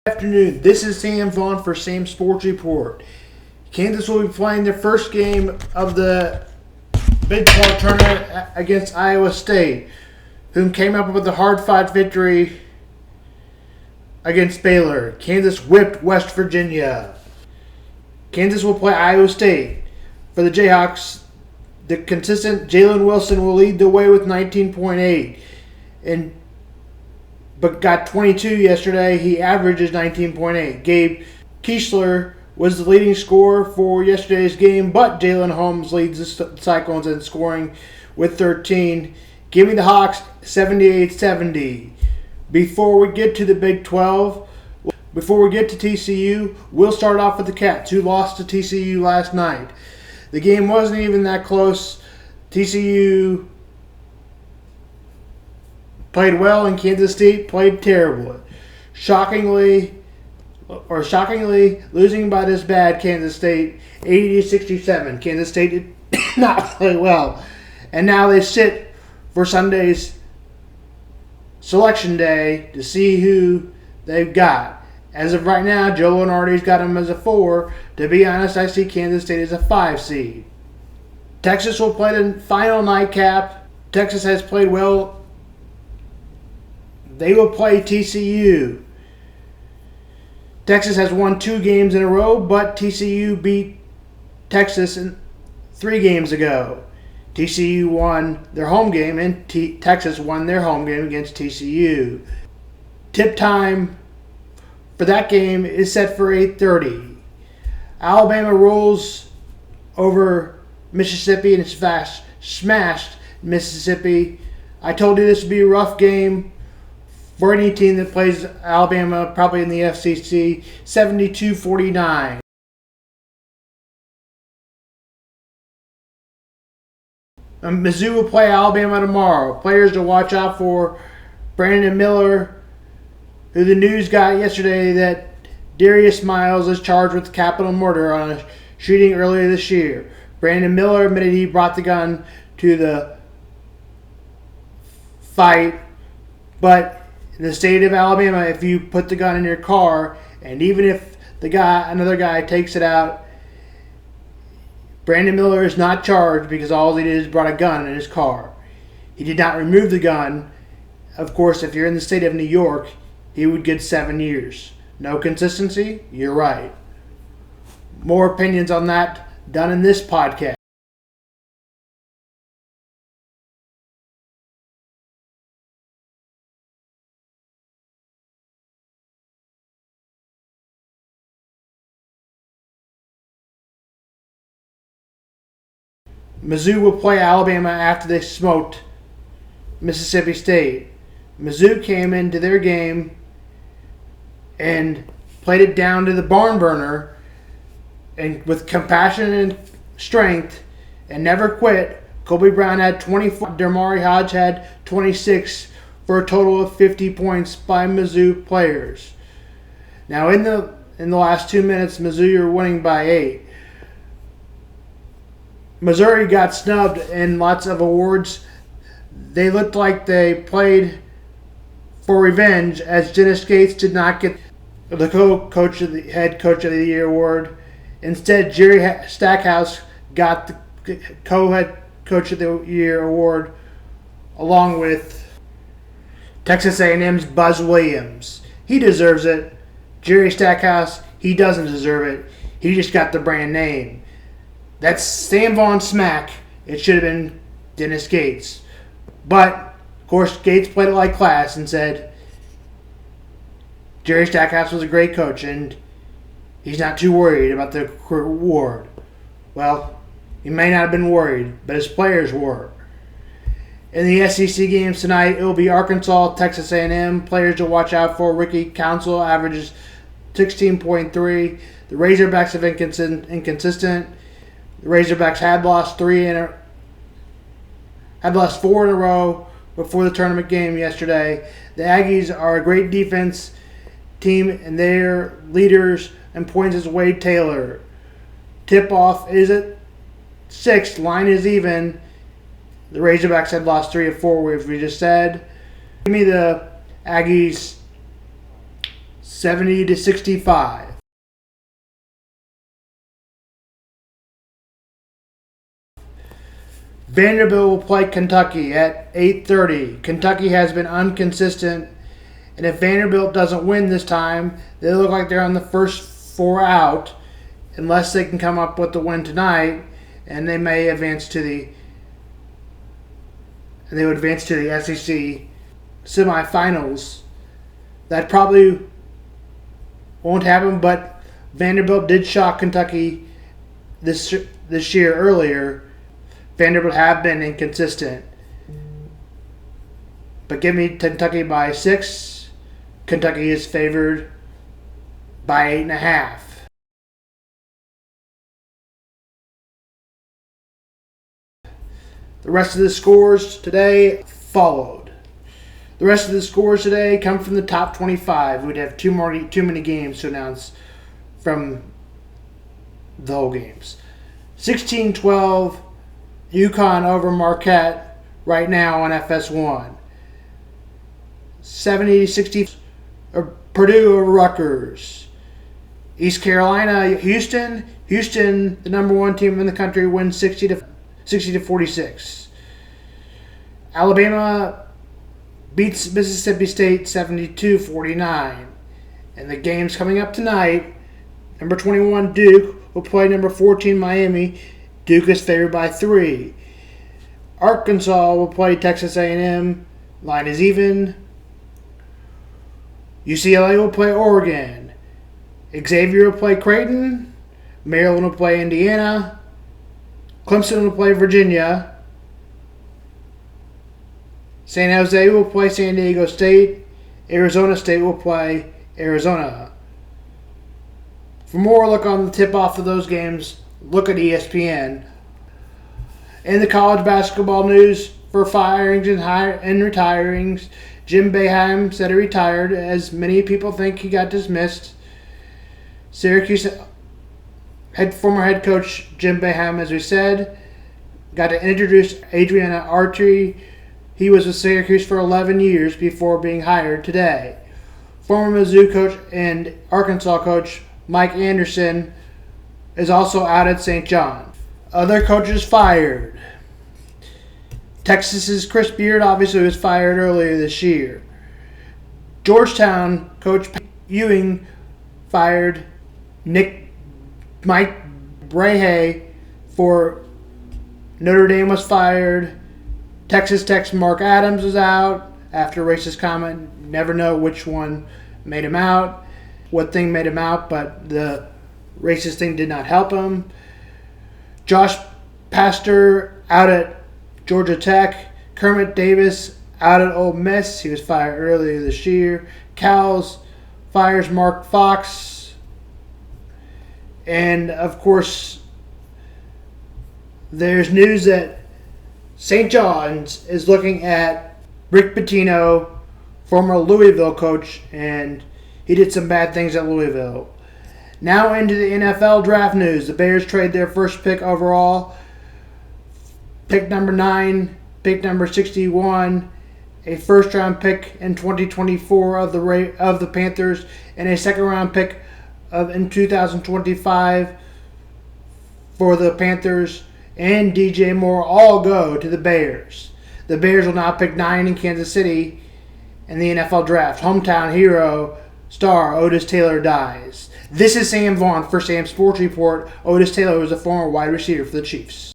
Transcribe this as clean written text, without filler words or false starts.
Good afternoon. This is Sam Vaughan for Sam Sports Report. Kansas will be playing their first game of the Big 12 tournament against Iowa State, whom came up with a hard-fought victory against Baylor. Kansas whipped West Virginia. Kansas will play Iowa State. For the Jayhawks, the consistent Jalen Wilson will lead the way with 19.8, but got 22 yesterday. He averages 19.8. Gabe Kiesler was the leading scorer for yesterday's game, but Jalen Holmes leads the Cyclones in scoring with 13. Give me the Hawks 78-70. Before we get to the Big 12, before we get to TCU, we'll start off with the Cats, who lost to TCU last night. The game wasn't even that close. TCU played well, and Kansas State played terribly. Shockingly losing by this bad, Kansas State 80-67. Kansas State did not play well, and now they sit for Sunday's selection day to see who they've got. As of right now, Joe Lunardi's got them as a 4. To be honest, I see Kansas State as a 5 seed. Texas will play the final nightcap. Texas has played well. They will play TCU. Texas has won 2 games in a row, but TCU beat Texas 3 games ago. TCU won their home game, and Texas won their home game against TCU. Tip time for that game is set for 8:30. Alabama rolls over Mississippi and smashed Mississippi. I told you this would be a rough game for any team that plays Alabama, probably in the FCC. 72-49. Mizzou will play Alabama tomorrow. Players to watch out for: Brandon Miller, who the news got yesterday that Darius Miles is charged with capital murder on a shooting earlier this year. Brandon Miller admitted he brought the gun to the fight, but in the state of Alabama, if you put the gun in your car, and even if another guy takes it out, Brandon Miller is not charged because all he did is brought a gun in his car. He did not remove the gun. Of course, if you're in the state of New York, he would get 7 years. No consistency? You're right. More opinions on that done in this podcast. Mizzou will play Alabama after they smoked Mississippi State. Mizzou came into their game and played it down to the barn burner, and with compassion and strength, and never quit. Kobe Brown had 24. Damari Hodge had 26 for a total of 50 points by Mizzou players. Now in the last 2 minutes, Mizzou are winning by 8. Missouri got snubbed in lots of awards. They looked like they played for revenge, as Dennis Gates did not get the head coach of the year award. Instead, Jerry Stackhouse got the co-head coach of the year award, along with Texas A&m's Buzz Williams. He deserves it. Jerry Stackhouse, he doesn't deserve it. He just got the brand name. That's Sam Vaughan smack. It should have been Dennis Gates. But, of course, Gates played it like class and said Jerry Stackhouse was a great coach and he's not too worried about the award. Well, he may not have been worried, but his players were. In the SEC games tonight, it will be Arkansas, Texas A&m. Players to watch out for: Ricky Council averages 16.3. The Razorbacks have been inconsistent. The Razorbacks had lost 4 in a row before the tournament game yesterday. The Aggies are a great defense team, and their leaders and points is Wade Taylor. Tip-off is at 6. Line is even. The Razorbacks had lost 3 of 4, as we just said. Give me the Aggies 70-65. Vanderbilt will play Kentucky at 8:30. Kentucky has been inconsistent, and if Vanderbilt doesn't win this time, they look like they're on the first four out, unless they can come up with the win tonight, and they may advance to the SEC semifinals. That probably won't happen, but Vanderbilt did shock Kentucky this year earlier. Vanderbilt have been inconsistent. But give me Kentucky by 6. Kentucky is favored by 8.5. The rest of the scores today followed. The rest of the scores today come from the top 25. We'd have too many games to announce from the whole games. 16-12, UConn over Marquette right now on FS1. 70-60, Purdue over Rutgers. East Carolina, Houston, the number one team in the country, wins 60-46. Alabama beats Mississippi State 72-49. And the games coming up tonight, number 21 Duke will play number 14 Miami. Duke is favored by 3. Arkansas will play Texas A&m. Line is even. UCLA will play Oregon. Xavier will play Creighton. Maryland will play Indiana. Clemson will play Virginia. San Jose will play San Diego State. Arizona State will play Arizona. For more look on the tip-off of those games, look at ESPN. In the college basketball news, for firings and retirings, Jim Boeheim said he retired, as many people think he got dismissed. Syracuse former head coach Jim Boeheim, as we said, got to introduce Adriana Artry. He was with Syracuse for 11 years before being hired today. Former Mizzou coach and Arkansas coach Mike Anderson is also out at St. John. Other coaches fired. Texas's Chris Beard obviously was fired earlier this year. Georgetown coach Ewing fired Mike Brahe for Notre Dame was fired. Texas Tech's Mark Adams is out after a racist comment. Never know which one made him out, what thing made him out, but the racist thing did not help him. Josh Pastor out at Georgia Tech. Kermit Davis out at Ole Miss. He was fired earlier this year. Cowles fires Mark Fox. And, of course, there's news that St. John's is looking at Rick Pitino, former Louisville coach, and he did some bad things at Louisville. Now into the NFL draft news. The Bears trade their first pick overall. Pick number 9, pick number 61, a first-round pick in 2024 of the Panthers, and a second-round pick in 2025 for the Panthers, and DJ Moore all go to the Bears. The Bears will now pick 9 in Kansas City in the NFL draft. Hometown hero star Otis Taylor dies. This is Sam Vaughan for Sam's Sports Report. Otis Taylor was a former wide receiver for the Chiefs.